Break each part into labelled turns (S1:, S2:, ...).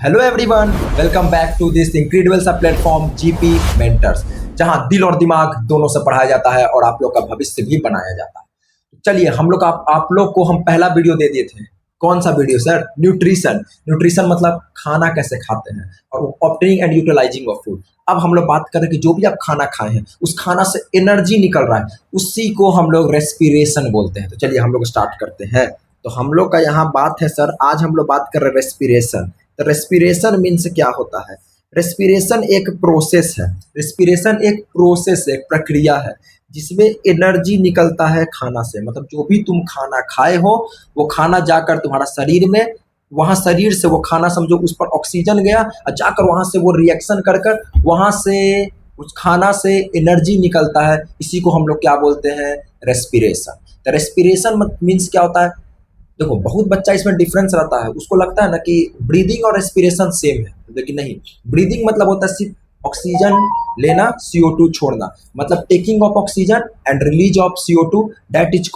S1: Hello everyone, welcome back to this incredible सा platform GP mentors, जहां दिल और दिमाग दोनों से पढ़ाया जाता है और आप लोग का भविष्य भी बनाया जाता है। चलिए हम लोग आप लोग को हम पहला वीडियो दे दिए थे। कौन सा वीडियो सर? न्यूट्रिशन। न्यूट्रिशन मतलब खाना कैसे खाते हैं और obtaining and utilising of food. अब हम लोग बात करें कि जो भी आप खाना खाए हैं उस खाना से एनर्जी निकल रहा है, उसी को हम लोग रेस्पिरेशन बोलते हैं। तो चलिए हम लोग स्टार्ट करते हैं। तो हम लोग का यहाँ बात है सर, आज हम लोग बात कर रहे हैं रेस्पिरेशन। तो रेस्पिरेशन मीन्स क्या होता है? रेस्पिरेशन एक प्रोसेस है। रेस्पिरेशन एक प्रोसेस है, एक प्रक्रिया है जिसमें एनर्जी निकलता है खाना से। मतलब जो भी तुम खाना खाए हो वो खाना जाकर तुम्हारा शरीर में, वहाँ शरीर से वो खाना समझो उस पर ऑक्सीजन गया और जाकर वहाँ से वो रिएक्शन कर कर वहाँ से उस खाना से एनर्जी निकलता है। इसी को हम लोग क्या बोलते हैं? रेस्पिरेशन। तो रेस्पिरेशन मीन्स क्या होता है? देखो बहुत बच्चा इसमें डिफरेंस रहता है, उसको लगता है ना कि ब्रीदिंग और रेस्पिरेशन सेम है, लेकिन नहीं। ब्रीदिंग मतलब होता है सिर्फ ऑक्सीजन लेना, CO2 छोड़ना, मतलब taking of oxygen and release of CO2, that is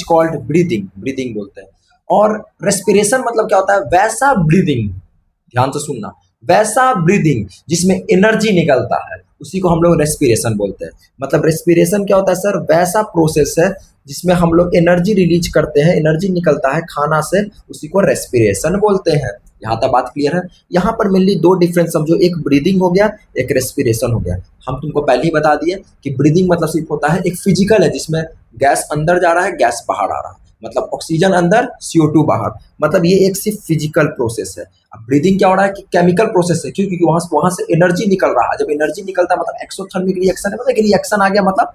S1: called breathing. Breathing बोलते हैं। और रेस्पिरेशन मतलब क्या होता है? वैसा ब्रीदिंग, ध्यान से सुनना, वैसा ब्रीदिंग जिसमें एनर्जी निकलता है, उसी को हम लोग रेस्पिरेशन बोलते हैं। मतलब रेस्पिरेशन क्या होता है सर? वैसा प्रोसेस है जिसमें हम लोग एनर्जी रिलीज करते हैं, एनर्जी निकलता है खाना से, उसी को रेस्पिरेशन बोलते हैं। यहाँ तक बात क्लियर है? यहाँ पर मेनली दो डिफरेंस समझो, एक ब्रीदिंग हो गया, एक रेस्पिरेशन हो गया। हम तुमको पहले ही बता दिए कि ब्रीदिंग मतलब सिर्फ होता है एक फिजिकल है, जिसमें गैस अंदर जा रहा है, गैस बाहर आ रहा है, मतलब ऑक्सीजन अंदर, CO2 बाहर। मतलब ये एक सिर्फ फिजिकल प्रोसेस है। अब ब्रीदिंग क्या हो रहा है कि केमिकल प्रोसेस है, क्योंकि वहां से एनर्जी निकल रहा है। जब एनर्जी निकलता है मतलब एक्सोथर्मिक रिएक्शन है, मतलब रिएक्शन आ गया, मतलब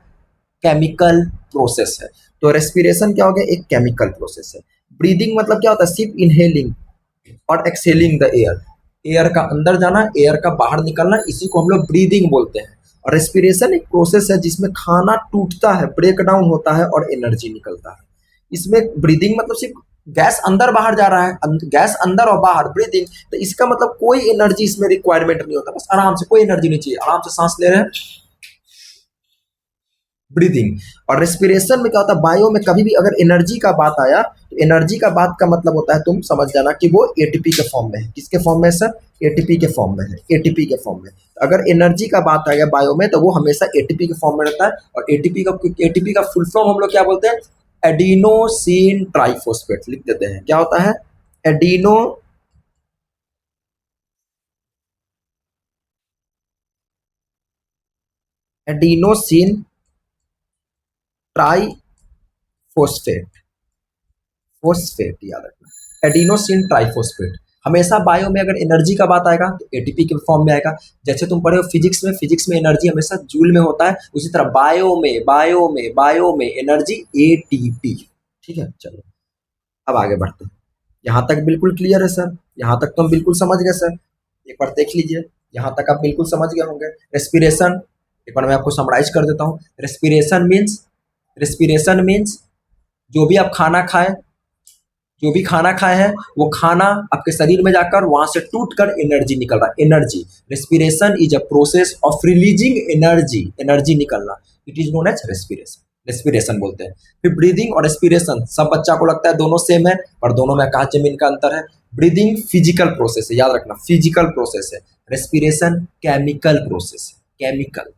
S1: केमिकल प्रोसेस है। तो रेस्पिरेशन क्या हो गया? एक केमिकल प्रोसेस है। ब्रीदिंग मतलब क्या होता है? सिर्फ इनहेलिंग और एक्सहेलिंग द एयर, एयर का अंदर जाना, एयर का बाहर निकलना, इसी को हम लोग ब्रीदिंग बोलते हैं। और रेस्पिरेशन एक प्रोसेस है जिसमें खाना टूटता है, ब्रेक डाउन होता है और एनर्जी निकलता है। इसमें ब्रीदिंग मतलब सिर्फ गैस अंदर बाहर जा रहा है, गैस अंदर और बाहर ब्रीदिंग, तो इसका मतलब कोई एनर्जी इसमें रिक्वायरमेंट नहीं होता, बस आराम से, कोई एनर्जी नहीं चाहिए, आराम से सांस ले रहे हैं, ब्रीदिंग। और रेस्पिरेशन में क्या होता है? बायो में कभी भी अगर एनर्जी का बात आया तो एनर्जी का बात का मतलब होता है, तुम समझ जाना कि वो एटीपी के फॉर्म में है। किसके फॉर्म में है सर? एटीपी के फॉर्म में है, एटीपी के फॉर्म में। अगर एनर्जी का बात आ गया बायो में तो वो हमेशा एटीपी के फॉर्म में रहता है। और एटीपी का फुल फॉर्म हम लोग क्या बोलते हैं? Adenosine triphosphate. लिख देते हैं, क्या होता है? एडिनोसिन ट्राइफॉस्फेट, फोस्फेट याद रखना, एडिनोसिन ट्राइफॉस्फेट। हमेशा बायो में अगर एनर्जी का बात आएगा तो एटीपी के फॉर्म में आएगा। जैसे तुम पढ़े हो फिजिक्स में, फिजिक्स में एनर्जी हमेशा जूल में होता है, उसी तरह बायो में एनर्जी एटीपी। ठीक है, चलो अब आगे बढ़ते हैं। यहाँ तक बिल्कुल क्लियर है सर? यहाँ तक तो हम बिल्कुल समझ गए सर। एक बार देख लीजिए, यहाँ तक आप बिल्कुल समझ गए होंगे। रेस्पिरेशन एक बार मैं आपको समराइज कर देता हूँ। रेस्पिरेशन मीन्स जो भी आप खाना खाएं, जो भी खाना खाए हैं वो खाना आपके शरीर में जाकर वहां से टूट कर एनर्जी निकल रहा है, energy. Respiration is a process of releasing energy, energy निकलना, it is known as respiration, respiration बोलते हैं। फिर ब्रीदिंग और रेस्पिरेशन, सब बच्चा को लगता है दोनों सेम है, पर दोनों में आकाश जमीन का अंतर है। ब्रीदिंग फिजिकल प्रोसेस है, याद रखना, फिजिकल प्रोसेस है। रेस्पिरेशन केमिकल प्रोसेस है, केमिकल।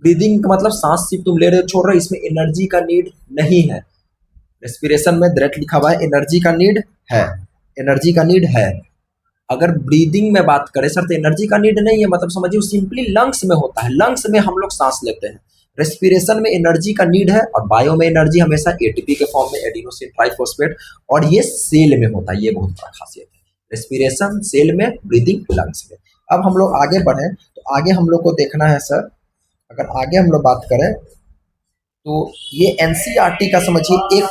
S1: ब्रीदिंग का मतलब सांस सिर्फ तुम ले रहे हो, छोड़ रहे हो, इसमें एनर्जी का नीड नहीं है। रेस्पिरेशन में डायरेक्ट लिखा हुआ है एनर्जी का नीड है, एनर्जी का नीड है। अगर ब्रीदिंग में बात करें सर तो एनर्जी का नीड नहीं है, मतलब समझिए सिंपली लंग्स में होता है, लंग्स में हम लोग सांस लेते हैं। रेस्पिरेशन में एनर्जी का नीड है और बायो में एनर्जी हमेशा एटीपी के फॉर्म में, एडिनोसिन ट्राइफॉस्फेट, और ये सेल में होता है, ये बहुत बड़ा खासियत है। रेस्पिरेशन सेल में, ब्रीदिंग लंग्स में। अब हम लोग आगे बढ़े तो आगे हम लोग को देखना है सर, अगर आगे हम लोग बात करें तो ये एनसीईआरटी का समझिए एक,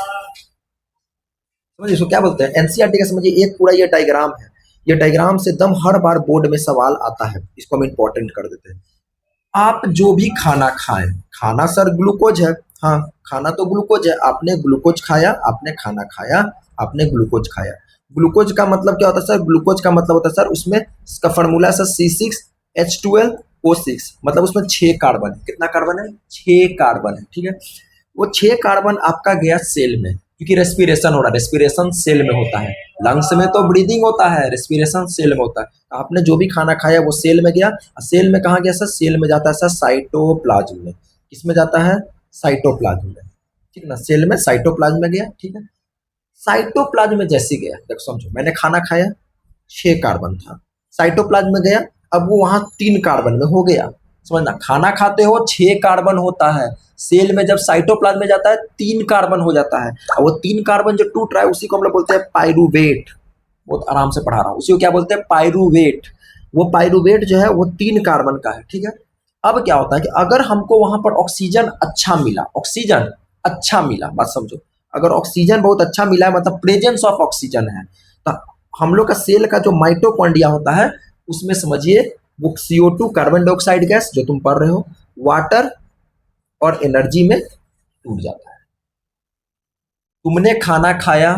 S1: समझिए इसको क्या बोलते हैं, एनसीईआरटी का समझिए एक पूरा ये डायग्राम है। ये डायग्राम से दम हर बार बोर्ड में सवाल आता है, इसको हम इंपॉर्टेंट कर देते हैं। आप जो भी खाना खाएं, खाना सर ग्लूकोज है, हाँ खाना तो ग्लूकोज है, आपने ग्लूकोज खाया, आपने खाना खाया, आपने ग्लूकोज खाया। ग्लूकोज का मतलब क्या होता है सर? ग्लूकोज का मतलब होता है सर, उसमें इसका फॉर्मूला सर C6H12O6, मतलब उसमें 6 कार्बन है। कितना कार्बन है? 6 कार्बन है, ठीक है। वो 6 कार्बन आपका गया सेल में, क्योंकि रेस्पिरेशन हो रहा है, रेस्पिरेशन सेल में होता है। लंग्स में तो ब्रीदिंग होता है, रेस्पिरेशन सेल में होता है। तो आपने जो भी खाना खाया वो सेल में गया, और सेल में कहाँ गया सर? सेल में जाता है सर साइटोप्लाज्म में। किस में जाता है? साइटोप्लाज्म में, ठीक है ना। सेल में साइटोप्लाज्म में गया, ठीक है। साइटोप्लाज्म में जैसे गया, देखो समझो, मैंने खाना खाया, 6 कार्बन था, साइटोप्लाज्म में गया, अब वो वहां 3 कार्बन में हो गया। समझना, खाना खाते हो 6 कार्बन होता है, सेल में जब साइटोप्लाज्म में जाता है 3 कार्बन हो जाता है, और वो 3 कार्बन जो टूट रहा है उसी को हम लोग बोलते हैं पाइरूवेट। बहुत आराम से पढ़ा रहा हूँ, उसी को क्या बोलते हैं? पाइरूवेट। वो पाइरूवेट जो है वो 3 कार्बन का है, ठीक है। अब क्या होता है कि अगर हमको वहां पर ऑक्सीजन अच्छा मिला, ऑक्सीजन अच्छा मिला, बात समझो, अगर ऑक्सीजन बहुत अच्छा मिला है, मतलब प्रेजेंस ऑफ ऑक्सीजन है, तो हम लोग का सेल का जो माइटोकॉन्ड्रिया होता है उसमें समझिए वो CO2 कार्बन डाइऑक्साइड गैस जो तुम पढ़ रहे हो, वाटर और एनर्जी में टूट जाता है। तुमने खाना खाया,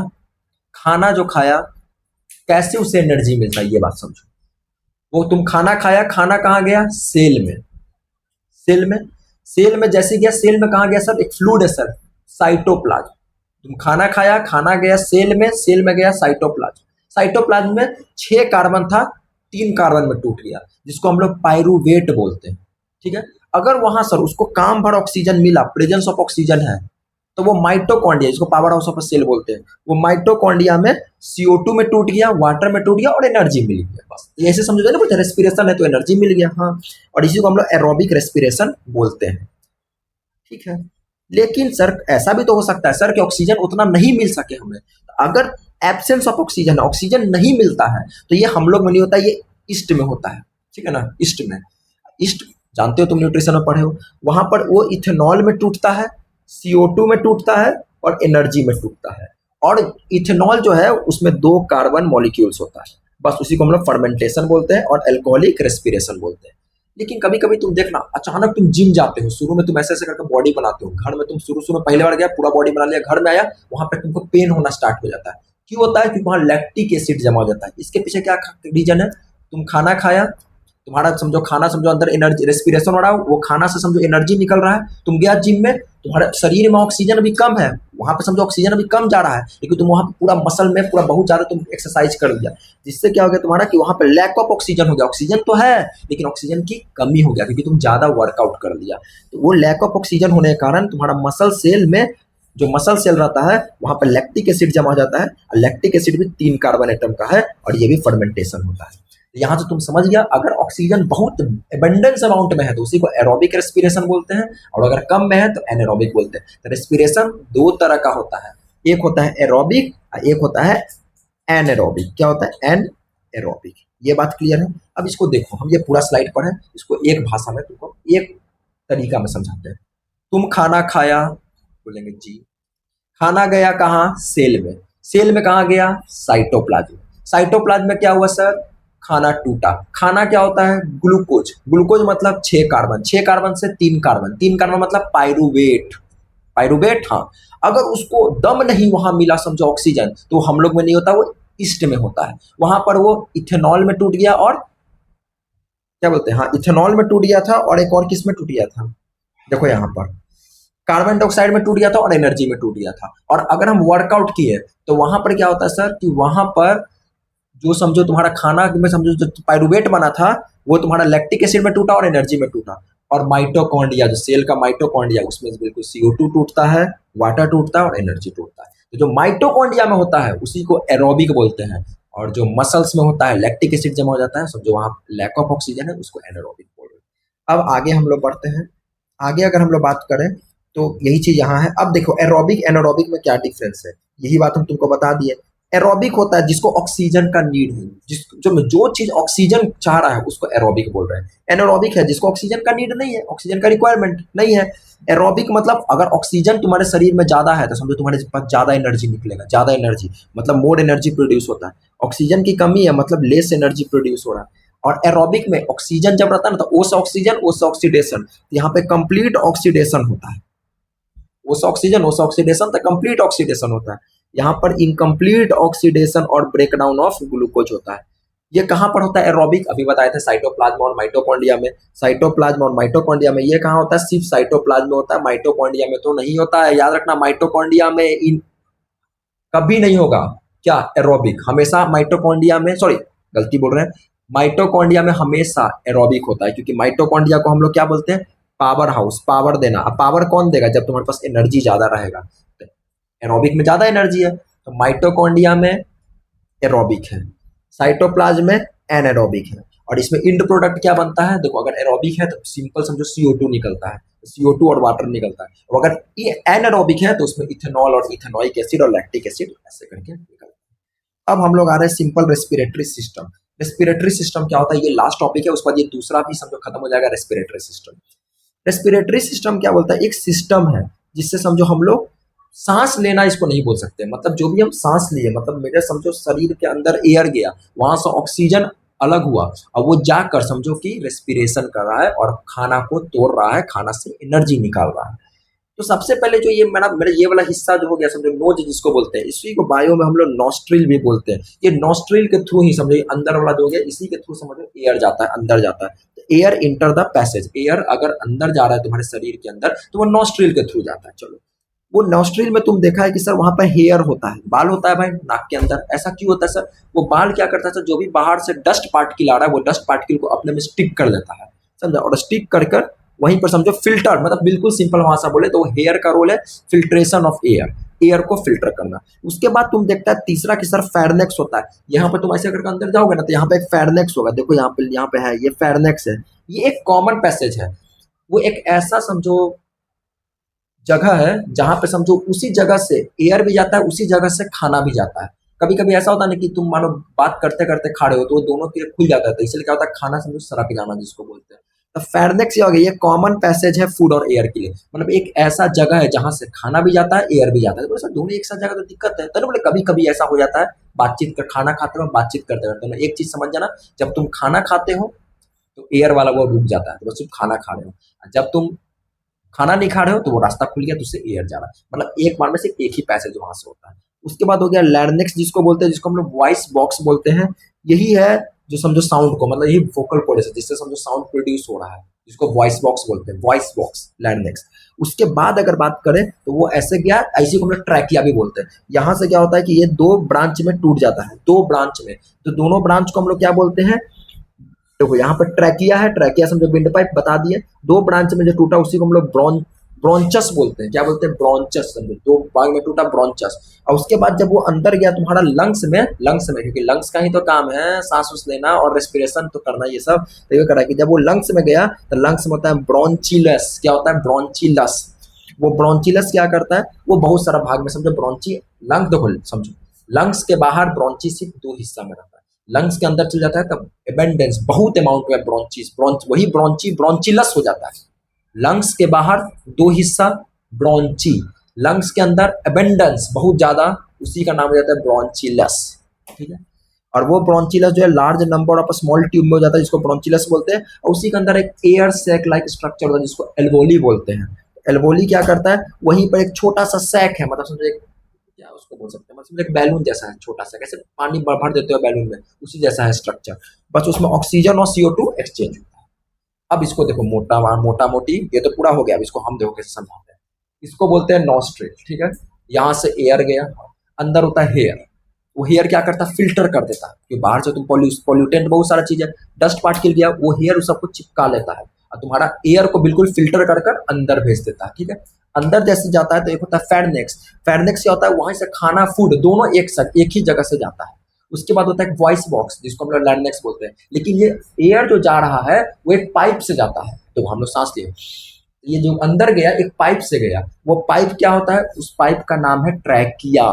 S1: खाना जो खाया कैसे उसे एनर्जी मिलता है ये बात समझो। वो तुम खाना खाया, खाना कहाँ गया? सेल में। सेल में, सेल में जैसे गया, सेल में कहाँ गया सर? एक फ्लूइड है सर, साइटोप्लाज्म। तुम खाना खाया, खाना गया सेल में गया साइटोप्लाज्म। साइटोप्लाज्म में 6 कार्बन था, 3 कार्बन में टूट गया, जिसको हम लोग पाइरूवेट बोलते हैं, ठीक है। अगर वहां सर उसको काम भर ऑक्सीजन मिला, प्रेजेंस ऑफ ऑक्सीजन है, तो वो माइटोकॉन्ड्रिया, जिसको पावर हाउस ऑफ सेल बोलते हैं, वो माइटोकॉन्ड्रिया में CO2 में टूट गया, वाटर में टूट गया और एनर्जी मिल गया। बस ये ऐसे समझो ना, बोलते रेस्पिरेशन है तो एनर्जी मिल गया, हाँ। और इसी को हम लोग एरोबिक रेस्पिरेशन बोलते हैं, ठीक है। लेकिन सर ऐसा भी तो हो सकता है सर कि ऑक्सीजन उतना नहीं मिल सके हमें। अगर एब्सेंस ऑफ ऑक्सीजन, ऑक्सीजन नहीं मिलता है, तो ये हम लोग में नहीं होता, ये ईस्ट में होता है, ठीक है ना। ईस्ट में, ईस्ट जानते हो तुम, न्यूट्रिशन में पढ़े हो, वहां पर वो इथेनॉल में टूटता है, CO2 में टूटता है और एनर्जी में टूटता है। और इथेनॉल जो है उसमें 2 कार्बन मॉलिक्यूल्स होता है, बस उसी को हम लोग फर्मेंटेशन बोलते हैं और एल्कोहलिक रेस्पिरेशन बोलते हैं। लेकिन कभी कभी तुम देखना, अचानक तुम जिम जाते हो, शुरू में तुम ऐसे ऐसे करके बॉडी बनाते हो, घर में तुम शुरू शुरू में पहले बार गया पूरा बॉडी बना लिया, घर में आया वहां पे तुमको पेन होना स्टार्ट हो जाता है। क्यों होता है? क्योंकि वहां लैक्टिक एसिड जमा हो जाता है। इसके पीछे क्या रीजन है? तुम खाना खाया, तुम्हारा समझो खाना, समझो अंदर एनर्जी, रेस्पिरेशन हो रहा है, वो खाना से समझो एनर्जी निकल रहा है, तुम गया जिम में, तुम्हारे शरीर में ऑक्सीजन अभी कम है, वहां पे समझो ऑक्सीजन अभी कम जा रहा है, लेकिन तुम वहां पे पूरा मसल में पूरा बहुत ज्यादा तुम एक्सरसाइज कर लिया, जिससे क्या हो गया तुम्हारा कि वहां पे लैक ऑफ ऑक्सीजन हो गया। ऑक्सीजन तो है लेकिन ऑक्सीजन की कमी हो गया, क्योंकि तुम ज्यादा वर्कआउट कर लिया। तो वो लैक ऑफ ऑक्सीजन होने के कारण तुम्हारा मसल सेल में, जो मसल सेल रहता है वहां पर लैक्टिक एसिड जमा हो जाता है, और लैक्टिक एसिड भी 3 कार्बन एटम का है, और ये भी फर्मेंटेशन होता है। यहाँ से तुम समझ गया, अगर ऑक्सीजन बहुत एबंडेंस अमाउंट में है तो उसी को एरोबिक रेस्पिरेशन बोलते हैं, और अगर कम में है तो एनएरोबिक बोलते हैं। तो रेस्पिरेशन 2 तरह का होता है, एक होता है एरोबिक और एक होता है एनएरोबिक। क्या होता है? एनएरोबिक। ये बात क्लियर है? अब इसको देखो, हम ये पूरा स्लाइड पढ़े, इसको एक भाषा में तुमको एक तरीका में समझाते हैं। तुम खाना खाया, बोलेंगे जी। खाना गया कहाँ? सेल में। सेल में कहाँ गया? साइटोप्लाज्म। साइटोप्लाज्म में क्या हुआ सर? खाना टूटा। खाना क्या होता है? ग्लूकोज। ग्लूकोज मतलब 6 कार्बन, 6 कार्बन से 3 कार्बन, 3 कार्बन मतलब पाइरूवेट। पाइरूवेट, हाँ। अगर उसको दम नहीं वहां मिला, समझो ऑक्सीजन, तो हम लोग में नहीं होता, वो ईस्ट में होता है। वहां पर वो इथेनॉल में टूट गया, और क्या बोलते हैं, हाँ, इथेनॉल में टूट गया था, और एक और किस में टूट गया था? देखो यहाँ पर कार्बन डाइऑक्साइड में टूट गया था और एनर्जी में टूट गया था। और अगर हम वर्कआउट किए तो वहां पर क्या होता है सर कि वहां पर जो समझो तुम्हारा खाना में समझो जो पाइरूवेट बना था वो तुम्हारा लैक्टिक एसिड में टूटा और एनर्जी में टूटा। और माइटोकॉन्ड्रिया, जो सेल का माइटोकॉन्ड्रिया, उसमें बिल्कुल CO2 टूटता है, वाटर टूटता है और एनर्जी टूटता है। तो जो माइटोकॉन्ड्रिया में होता है उसी को एरोबिक बोलते हैं, और जो मसल्स में होता है लैक्टिक एसिड जमा हो जाता है, समझो वहां लैक ऑफ ऑक्सीजन है, उसको एनारोबिक बोल रहे हैं। अब आगे हम लोग बढ़ते हैं। आगे अगर हम लोग बात करें तो यही चीज यहाँ है। अब देखो एरोबिक एनारोबिक में क्या डिफरेंस है, यही बात हम तुमको बता दिए। एरोबिक होता है जिसको ऑक्सीजन का नीड है, जो चीज ऑक्सीजन चाह रहा है उसको एरोबिक बोल रहे हैं। एनारोबिक है जिसको ऑक्सीजन का नीड नहीं है, ऑक्सीजन का रिक्वायरमेंट नहीं है। एरोबिक मतलब अगर ऑक्सीजन तुम्हारे शरीर में ज्यादा है तो समझो तुम्हारे पास ज्यादा एनर्जी निकलेगा। ज्यादा एनर्जी मतलब मोर एनर्जी प्रोड्यूस होता है। ऑक्सीजन की कमी है मतलब लेस एनर्जी प्रोड्यूस हो रहा है। और एरोबिक में ऑक्सीजन जब रहता है ना तो ओस ऑक्सीजन ओस ऑक्सीडेशन, यहाँ पे कंप्लीट ऑक्सीडेशन होता है। ओस ऑक्सीजन ओस ऑक्सीडेशन तो कंप्लीट ऑक्सीडेशन होता है। यहाँ पर इनकम्प्लीट ऑक्सीडेशन और ब्रेकडाउन ऑफ ग्लूकोज होता है। ये कहाँ पर होता है एरोबिक? अभी बताए थे साइटोप्लाज्म और माइटोकॉन्ड्रिया में। साइटोप्लाज्म और माइटोकॉन्ड्रिया में ये कहाँ होता है? सिर्फ साइटोप्लाज्म में होता है, माइटोकॉन्ड्रिया में तो नहीं होता है। याद रखना, माइटोकॉन्ड्रिया में इन कभी नहीं होगा। क्या? एरोबिक। हमेशा माइटोकॉन्ड्रिया में, सॉरी गलती बोल रहे हैं, माइटोकॉन्ड्रिया में हमेशा एरोबिक होता है, क्योंकि माइटोकॉन्ड्रिया को हम लोग क्या बोलते हैं? पावर हाउस, पावर देना। अब पावर कौन देगा? जब तुम्हारे पास एनर्जी ज्यादा रहेगा। तो एरोबिक में ज्यादा एनर्जी है, तो माइटोकॉन्ड्रिया में एरोबिक है, साइटोप्लाज्म में एनारोबिक है। और इसमें इंड प्रोडक्ट क्या बनता है? देखो, अगर एरोबिक है तो सिंपल समझो CO2 निकलता है, CO2 और वाटर निकलता है। और अगर ये एनारोबिक है तो उसमें इथेनॉल और इथेनॉइक एसिड और लैक्टिक एसिड ऐसे करके निकलता है। अब हम लोग आ रहे हैं simple respiratory system. Respiratory system क्या होता है? ये लास्ट टॉपिक है, उसके बाद ये दूसरा भी समझो खत्म हो जाएगा, रेस्पिरेटरी सिस्टम। रेस्पिरेटरी सिस्टम क्या बोलता है? एक सिस्टम है जिससे समझो हम लोग सांस लेना, इसको नहीं बोल सकते, मतलब जो भी हम सांस लिए, मतलब मेरे समझो शरीर के अंदर एयर गया, वहां से ऑक्सीजन अलग हुआ और वो जाकर समझो कि रेस्पिरेशन कर रहा है और खाना को तोड़ रहा है, खाना से एनर्जी निकाल रहा है। तो सबसे पहले जो ये मेरा ये वाला हिस्सा जो हो गया समझो, नोज जिसको बोलते हैं, इसी को बायो में हम लोग नॉस्ट्रिल भी बोलते हैं। ये नॉस्ट्रिल के थ्रू ही समझो, अंदर वाला जो हो गया, इसी के थ्रू समझो एयर जाता है, अंदर जाता है। Air enter the passage, air अगर अंदर जा रहा है तुम्हारे शरीर के अंदर तो वो नॉस्ट्रिल के थ्रू जाता है। चलो, वो नॉस्ट्रिल में तुम देखा है कि सर वहां पर हेयर होता है, बाल होता है भाई नाक के अंदर। ऐसा क्यों होता है सर? वो बाल क्या करता है सर? जो भी बाहर से डस्ट पार्टिकल आ रहा है, वो डस्ट पार्टिकल को अपने में स्टिक कर लेता है, समझा? और स्टिक कर कर वहीं पर समझो फिल्टर, मतलब बिल्कुल सिंपल भाषा बोले तो हेयर का रोल है फिल्ट्रेशन ऑफ एयर, एयर को फिल्टर करना। उसके बाद तुम देखता है तीसरा कि सर फेरनेक्स होता है। यहाँ पे तुम ऐसे करके अंदर जाओगे ना तो यहाँ पे एक फेरनेक्स होगा, देखो यहाँ पे है, ये फेरनेक्स है। ये एक कॉमन पैसेज है, वो एक ऐसा समझो जगह है जहां पे समझो उसी जगह से एयर भी जाता है, उसी जगह से खाना भी जाता है। कभी कभी ऐसा होता है ना कि तुम मानो बात करते करते खड़े हो तो वो दोनों के खुल जाता है, तो इसलिए क्या होता है, खाना समझो सरक जाना जिसको बोलते हैं। तो फेरनेक्स ये हो गया, ये कॉमन पैसेज है फूड और एयर के लिए, मतलब एक ऐसा जगह है जहां से खाना भी जाता है, एयर भी जाता है। तो सर दोनों एक साथ जगह तो दिक्कत है, तो बोले कभी कभी ऐसा हो जाता है, बातचीत कर, खाना खाते हो बातचीत करते करते ना, एक चीज समझ जाना, जब तुम खाना खाते हो तो एयर वाला वो रुक जाता है, तो बस तुम खाना खा रहे हो। जब तुम खाना नहीं खा रहे हो तो वो रास्ता खुल गया, तो उससे एयर जा रहा है, मतलब एक बार में से एक ही पैसेज वहां से होता है। उसके बाद हो गया लैरिंक्स जिसको बोलते हैं, जिसको हम लोग वॉइस बॉक्स बोलते हैं। यही है जो समझो साउंड को, मतलब यही वोकल कॉर्ड है जिससे समझो साउंड प्रोड्यूस हो रहा है, जिसको वॉइस बॉक्स बोलते हैं, वॉइस बॉक्स लैरिंक्स। उसके बाद अगर बात करें तो वो ऐसे गया, ऐसी को हम लोग ट्रैकिया भी बोलते हैं। यहाँ से क्या होता है कि ये दो ब्रांच में टूट जाता है, दो ब्रांच में, तो दोनों ब्रांच को हम लोग क्या बोलते हैं? देखो यहाँ पर ट्रैकिया है, ट्रैकिया समझो विंड पाइप बता दिए, दो ब्रांच में जो टूटा उसी को हम लोग ब्रोंचस बोलते हैं। क्या बोलते हैं? ब्रोंचस, समझो दो भाग में टूटा, ब्रोंचस। और उसके बाद जब वो अंदर गया तुम्हारा लंग्स में, क्योंकि लंग्स का ही तो काम है सांस उस लेना और रेस्पिरेशन तो करना, ये सब तो ये करा कि जब वो लंग्स में गया तो लंग्स में होता है ब्रोंचिलस। क्या होता है? ब्रोंचिलस। वो ब्रोंचिलस क्या करता है? वो बहुत सारा भाग में समझो ब्रोंची, लंग देखो समझो, लंग्स के बाहर ब्रोंची सिर्फ दो हिस्सा में रहता है, लंग्स के अंदर चल जाता है तब एबेंडेंस, बहुत अमाउंट में ब्रोंचिस, वही ब्रोंची ब्रोंचिलस हो जाता है। लंग्स के बाहर दो हिस्सा ब्रोंची, लंग्स के अंदर एबेंडेंस बहुत ज्यादा, उसी का नाम हो जाता है ब्रोंचिलस। ठीक है, और वो ब्रोंचिलस जो है large number of small tube में हो जाता है, जिसको ब्रोंचिलस बोलते हैं। और उसी के अंदर एक एयर सैक लाइक स्ट्रक्चर होता है जिसको एल्वोली बोलते हैं। एल्वोली क्या करता है? वहीं पर एक छोटा सा सैक है, मतलब समझो एक, क्या उसको बोल सकते हैं, मतलब एक बैलून जैसा है छोटा सा, कैसे पानी भर देते हो बैलून में, उसी जैसा है स्ट्रक्चर, बस उसमें ऑक्सीजन और CO2 एक्सचेंज होता है। अब इसको देखो मोटा मोटी, ये तो पूरा हो गया, अब इसको हम देखो कैसे समझाते हैं। इसको बोलते हैं नॉस्ट्रिल। ठीक है, यहाँ से एयर गया, अंदर होता है हेयर। वो हेयर क्या करता है? फिल्टर कर देता है, कि बाहर से तुम पॉल्यूटेंट बहुत सारा चीज है, डस्ट पार्टिकल गया, वो हेयर उस सबको चिपका लेता है और तुम्हारा एयर को बिल्कुल फिल्टर कर कर अंदर भेज देता है। ठीक है, अंदर जैसे जाता है तो एक होता है फेरनेक्स। फेरनेक्स क्या होता है? वहां से खाना, फूड दोनों एक ही जगह से जाता है। उसके बाद होता है वॉइस बॉक्स जिसको हम लोग लैरिंक्स बोलते हैं, लेकिन ये एयर जो जा रहा है वो एक पाइप से जाता है, तो हम लोग सांस लिए, ये जो अंदर गया एक पाइप से गया, वो पाइप क्या होता है? उस पाइप का नाम है ट्रैकिया।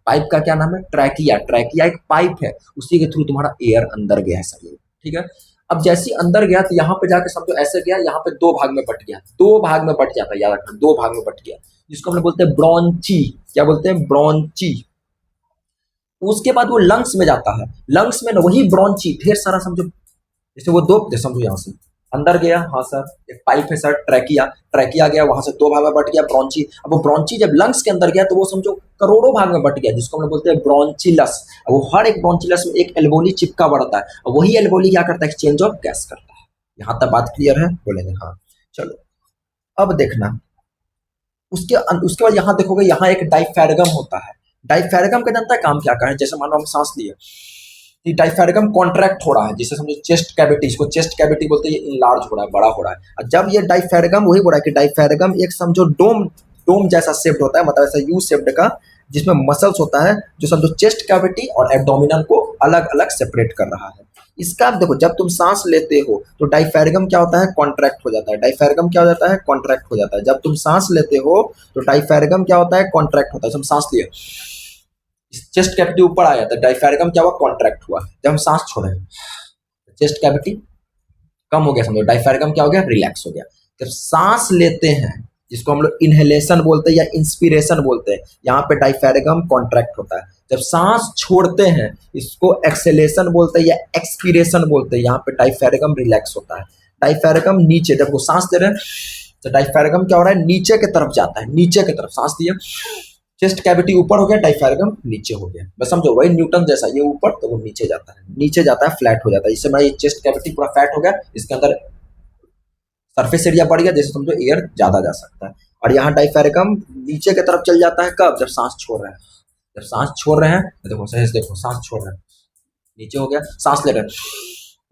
S1: पाइप का क्या नाम है? ट्रैकिया। ट्रैकिया एक पाइप है, उसी के थ्रू तुम्हारा एयर अंदर गया है शरीर। ठीक है, अब जैसे ही अंदर गया तो यहाँ पे जाके समझो ऐसे गया, यहाँ पे दो भाग में बट गया, दो भाग में बट जाता है, याद रखना, दो भाग में बट गया, जिसको हम लोग बोलते हैं ब्रोंची। क्या बोलते हैं? ब्रोंची। उसके बाद वो लंग्स में जाता है, लंग्स में ना वही ब्रोंची ढेर सारा समझो, जैसे वो दो, जैसे समझो यहाँ से अंदर गया, हाँ सर एक पाइप है सर, ट्रैकिया, ट्रैकिया गया, वहां से दो भाग में बट गया ब्रोंची। अब वो ब्रोंची जब लंग्स के अंदर गया तो वो समझो करोड़ों भाग में बट गया, जिसको हम लोग बोलते हैं ब्रोंचिलस। अब वो हर एक ब्रोंचिलस में एक एल्वोली चिपका बढ़ता है, और वही एल्वोली क्या करता है? एक्सचेंज ऑफ गैस करता है। यहाँ तक बात क्लियर है? बोलेंगे हाँ। चलो अब देखना, उसके बाद यहाँ देखोगे, यहाँ एक डाइफेरगम होता है। डायफ्रागम का जानता है काम क्या कर रहा है? जैसे मान लो हम सांस लिए, कि डायफ्रागम कॉन्ट्रैक्ट हो रहा है, जिसे समझो चेस्ट कैविटी, इसको चेस्ट कैविटी बोलते हैं, ये इनलार्ज हो रहा है, बड़ा हो रहा है। और जब ये डायफ्रागम, वही बोल रहा है कि डायफ्रागम एक समझो डोम डोम जैसा शेप्ड होता है, मतलब ऐसा यू शेप्ड का, जिसमें मसल्स होता है, जो समझो चेस्ट कैविटी और एब्डोमिनल को अलग अलग सेपरेट कर रहा है। इसका आप देखो, जब तुम सांस लेते हो तो डायफ्रागम क्या होता है? कॉन्ट्रैक्ट हो जाता है। डायफ्रागम क्या हो जाता है? कॉन्ट्रैक्ट हो जाता है। जब तुम सांस लेते हो तो डायफ्रागम क्या होता है? कॉन्ट्रैक्ट होता है। जब हम सांस लिए, चेस्ट कैविटी ऊपर आया तो डायफ्रागम क्या हुआ? कॉन्ट्रैक्ट हुआ। जब हम सांस छोड़े, चेस्ट कैविटी कम हो गया, समझो डायफ्रागम क्या हो गया? रिलैक्स हो गया। जब सांस लेते हैं, जिसको हम लोग इनहेलेशन बोलते हैं या इंस्पिरेशन बोलते हैं, यहाँ पे डायफ्रागम कॉन्ट्रैक्ट होता है। जब सांस छोड़ते हैं, इसको एक्सेलेशन बोलते हैं या एक्सपीरेशन बोलते हैं, यहाँ पे डायफ्रागम रिलैक्स होता है। डायफ्रागम नीचे, जब वो सांस ले रहे हैं तो डायफ्रागम क्या हो रहा है? नीचे की तरफ जाता है, नीचे की तरफ। सांस लिए, चेस्ट कैविटी ऊपर हो गया, डायफ्रागम नीचे हो गया। बस समझो वही न्यूटन जैसा, ये ऊपर तो वो नीचे जाता है, नीचे जाता है, फ्लैट हो जाता है। इससे मेरा ये चेस्ट कैविटी पूरा फ्लैट हो गया, इसके अंदर सरफेस एरिया बढ़ गया, जैसे समझो एयर ज्यादा जा सकता है। और यहाँ डायफ्रागम नीचे की तरफ चल जाता है, कब? जब सांस छोड़ रहे हैं। जब सांस छोड़ रहे हैं, देखो सही से देखो, सांस छोड़ रहे हैं, नीचे हो गया, सांस ले रहे हैं,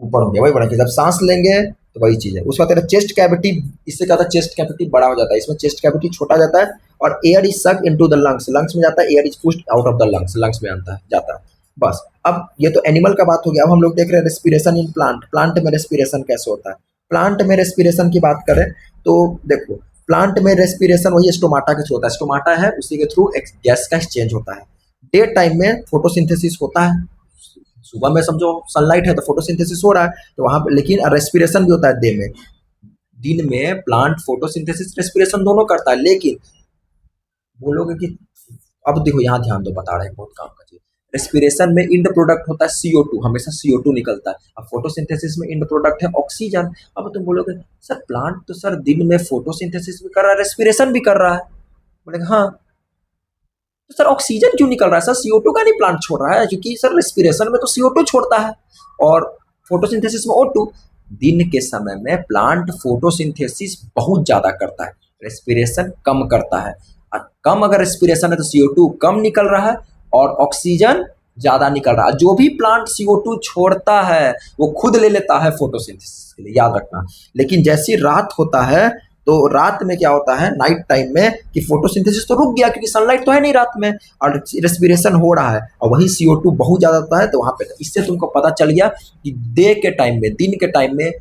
S1: ऊपर हो गया, वही बढ़ा कि जब सांस लेंगे तो वही चीज है। उसका तेरा चेस्ट कैविटी, इससे क्या होता है? चेस्ट कैविटी बड़ा हो जाता है, इसमें चेस्ट कैविटी छोटा जाता है, और एयर इज सक इनटू द लंग्स, लंग्स में जाता है, air is pushed out of the lungs, lungs में आता है, जाता है। बस, अब ये तो एनिमल का बात हो गया। अब हम लोग देख रहे हैं रेस्पिरेशन इन प्लांट। प्लांट में रेस्पिरेशन कैसे होता है? प्लांट में रेस्पिरेशन की बात करें तो देखो, प्लांट में रेस्पिरेशन वही स्टोमाटा के थ्रू होता है। स्टोमाटा है, उसी के थ्रू गैस का एक्सचेंज होता है। डे टाइम में फोटोसिंथेसिस होता है, सुबह में समझो सनलाइट है तो फोटोसिंथेसिस हो रहा है, तो वहां पे लेकिन रेस्पिरेशन भी होता है डे में। दिन में प्लांट फोटोसिंथेसिस रेस्पिरेशन दोनों करता है, लेकिन बोलोगे कि अब देखो यहाँ ध्यान दो, बता रहे हैं बहुत काम का चीज। रेस्पिरेशन में इंड प्रोडक्ट होता है CO2, हमेशा CO2 निकलता है। अब फोटोसिंथेसिस में इंड प्रोडक्ट है ऑक्सीजन। अब तुम बोलोगे सर प्लांट तो सर दिन में फोटोसिंथेसिस भी कर रहा है, रेस्पिरेशन भी कर रहा है। बोलेगा हाँ, तो सर ऑक्सीजन क्यों निकल रहा है? सर CO2 का नहीं प्लांट छोड़ रहा है, क्योंकि सर रेस्पिरेशन में तो CO2 छोड़ता है और फोटोसिंथेसिस में O2। दिन के समय में प्लांट फोटोसिंथेसिस बहुत ज्यादा करता है, रेस्पिरेशन कम करता है। और कम अगर रेस्पिरेशन है तो CO2 कम निकल रहा है और ऑक्सीजन ज्यादा निकल रहा है। जो भी प्लांट CO2 छोड़ता है वो खुद ले लेता है फोटोसिंथेसिस के लिए, याद रखना। लेकिन जैसी रात होता है तो रात में क्या होता है, नाइट टाइम में, कि फोटोसिंथेसिस तो रुक गया क्योंकि सनलाइट तो है नहीं रात में, और रेस्पिरेशन हो रहा है, और वही CO2 बहुत ज्यादा होता है। तो वहां पे इससे तुमको पता चल गया कि डे के टाइम में, दिन के टाइम में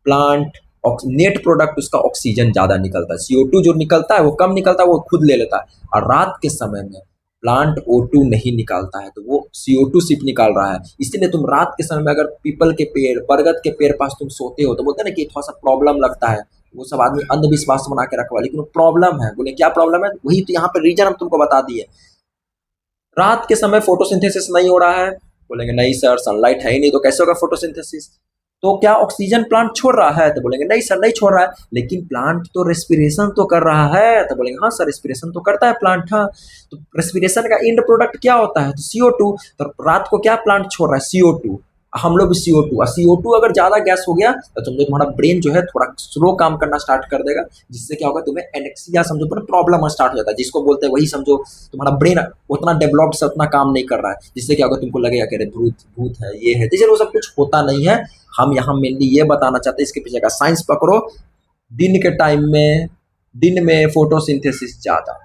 S1: प्लांट नेट प्रोडक्ट उसका ऑक्सीजन ज्यादा निकलता है, CO2 जो निकलता है वो कम निकलता है, वो खुद ले लेता है। और रात के समय में प्लांट O2 नहीं निकालता है, तो वो CO2 सिर्फ निकाल रहा है। इसलिए तुम रात के समय में अगर पीपल के पेड़, बरगद के पेड़ पास तुम सोते हो तो बोलते हैं ना कि थोड़ा सा प्रॉब्लम लगता है, वो सब आदमी अंधविश्वास बना के रखवा, लेकिन वो प्रॉब्लम है। बोले क्या प्रॉब्लम है? वही तो यहाँ पे रीजन हम तुमको बता दिए। रात के समय फोटोसिंथेसिस नहीं हो रहा है, बोलेंगे नहीं सर सनलाइट है ही नहीं तो कैसे होगा फोटोसिंथेसिस? तो क्या ऑक्सीजन प्लांट छोड़ रहा है? तो बोलेंगे नहीं सर नहीं छोड़ रहा है, लेकिन प्लांट तो रेस्पिरेशन तो कर रहा है। तो बोलेंगे हाँ सर रेस्पिरेशन तो करता है प्लांट, हाँ। तो रेस्पिरेशन का इंड प्रोडक्ट क्या होता है? तो CO2। तो रात को क्या प्लांट छोड़ रहा है? CO2। हम लोग भी CO2, और CO2 अगर ज्यादा गैस हो गया तो समझो तुम्हारा ब्रेन जो है थोड़ा स्लो काम करना स्टार्ट कर देगा, जिससे क्या होगा, तुम्हें एनेक्सिया समझो पर प्रॉब्लम स्टार्ट हो जाता है, जिसको बोलते हैं, वही समझो तुम्हारा ब्रेन उतना डेवलप्ड से उतना काम नहीं कर रहा है, जिससे क्या होगा, तुमको लगेगा कि अरे भूत भूत है, ये है। तो वो सब कुछ होता नहीं है। हम यहाँ मेनली ये बताना चाहते हैं, इसके पीछे का साइंस पकड़ो। दिन के टाइम में, दिन में फोटोसिंथेसिस ज्यादा,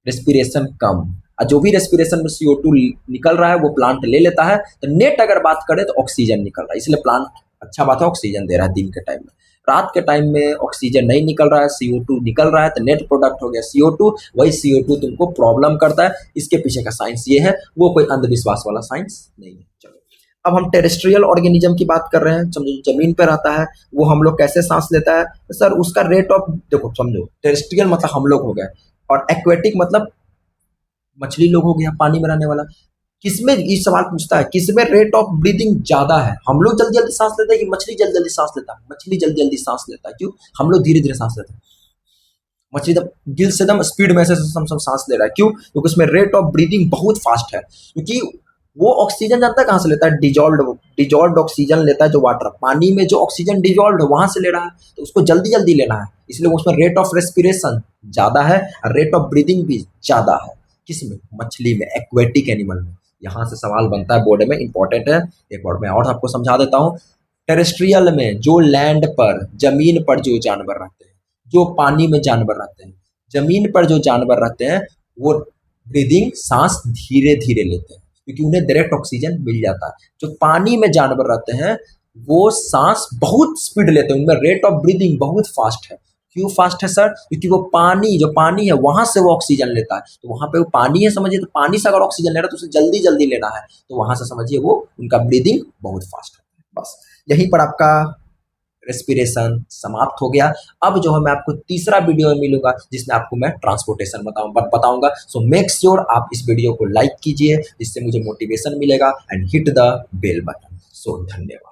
S1: रेस्पिरेशन कम, और जो भी रेस्पिरेशन में CO2 निकल रहा है वो प्लांट ले लेता है। तो नेट अगर बात करें तो ऑक्सीजन निकल रहा है, इसलिए प्लांट अच्छा बात है ऑक्सीजन दे रहा है दिन के टाइम में। रात के टाइम में ऑक्सीजन नहीं निकल रहा है, CO2 निकल रहा है, तो नेट प्रोडक्ट हो गया CO2। वही CO2 तुमको प्रॉब्लम करता है। इसके पीछे का साइंस ये है, वो कोई अंधविश्वास वाला साइंस नहीं है। चलो अब हम टेरेस्ट्रियल ऑर्गेनिज्म की बात कर रहे हैं। समझो जमीन पे रहता है वो, हम लोग कैसे सांस लेता है? सर उसका रेट ऑफ, देखो समझो टेरेस्ट्रियल मतलब हम लोग हो गए, और एक्वेटिक मतलब मछली लोग हो गया, पानी में रहने वाला। किसमें, ये सवाल पूछता है, किसमें रेट ऑफ ब्रीदिंग ज्यादा है? हम लोग जल्दी जल्दी सांस लेते हैं कि मछली जल्दी जल्दी सांस लेता है? मछली जल्दी जल्दी सांस लेता है। क्यों? हम लोग धीरे धीरे सांस लेते हैं, मछली एकदम गिल से एकदम स्पीड में से सब सांस ले रहा है। क्यों? क्योंकि उसमें रेट ऑफ ब्रीदिंग बहुत फास्ट है, क्योंकि वो ऑक्सीजन जानता है कहाँ से लेता है? डिजॉल्व ऑक्सीजन लेता है, जो वाटर पानी में जो ऑक्सीजन डिजॉल्व है वहां से ले रहा है, तो उसको जल्दी जल्दी लेना है, इसलिए उसमें रेट ऑफ रेस्पिरेशन ज्यादा है और रेट ऑफ ब्रीदिंग भी ज्यादा है। किस में? मछली में, एक्वेटिक एनिमल में। यहाँ से सवाल बनता है बोर्ड में, इंपॉर्टेंट है। एक बार मैं और आपको समझा देता हूँ। टेरेस्ट्रियल में जो लैंड पर, जमीन पर जो जानवर रहते हैं, जो पानी में जानवर रहते हैं, जमीन पर जो जानवर रहते हैं, वो ब्रीदिंग सांस धीरे धीरे लेते हैं क्योंकि उन्हें डायरेक्ट ऑक्सीजन मिल जाता है। जो पानी में जानवर रहते हैं वो सांस बहुत स्पीड लेते हैं, उनमें रेट ऑफ ब्रीदिंग बहुत फास्ट है। क्यों फास्ट है सर? क्योंकि वो पानी, जो पानी है वहां से वो ऑक्सीजन लेता है, तो वहां पे वो पानी है, समझिए, तो पानी से अगर ऑक्सीजन ले रहा है तो उसे जल्दी जल्दी लेना है, तो वहां से समझिए वो उनका ब्रीदिंग बहुत फास्ट है। बस यहीं पर आपका रेस्पिरेशन समाप्त हो गया। अब जो है मैं आपको तीसरा वीडियो में मिलूंगा जिसमें आपको मैं ट्रांसपोर्टेशन बताऊंगा। सो मेक श्योर आप इस वीडियो को लाइक कीजिए जिससे मुझे मोटिवेशन मिलेगा, and hit the bell button. So धन्यवाद।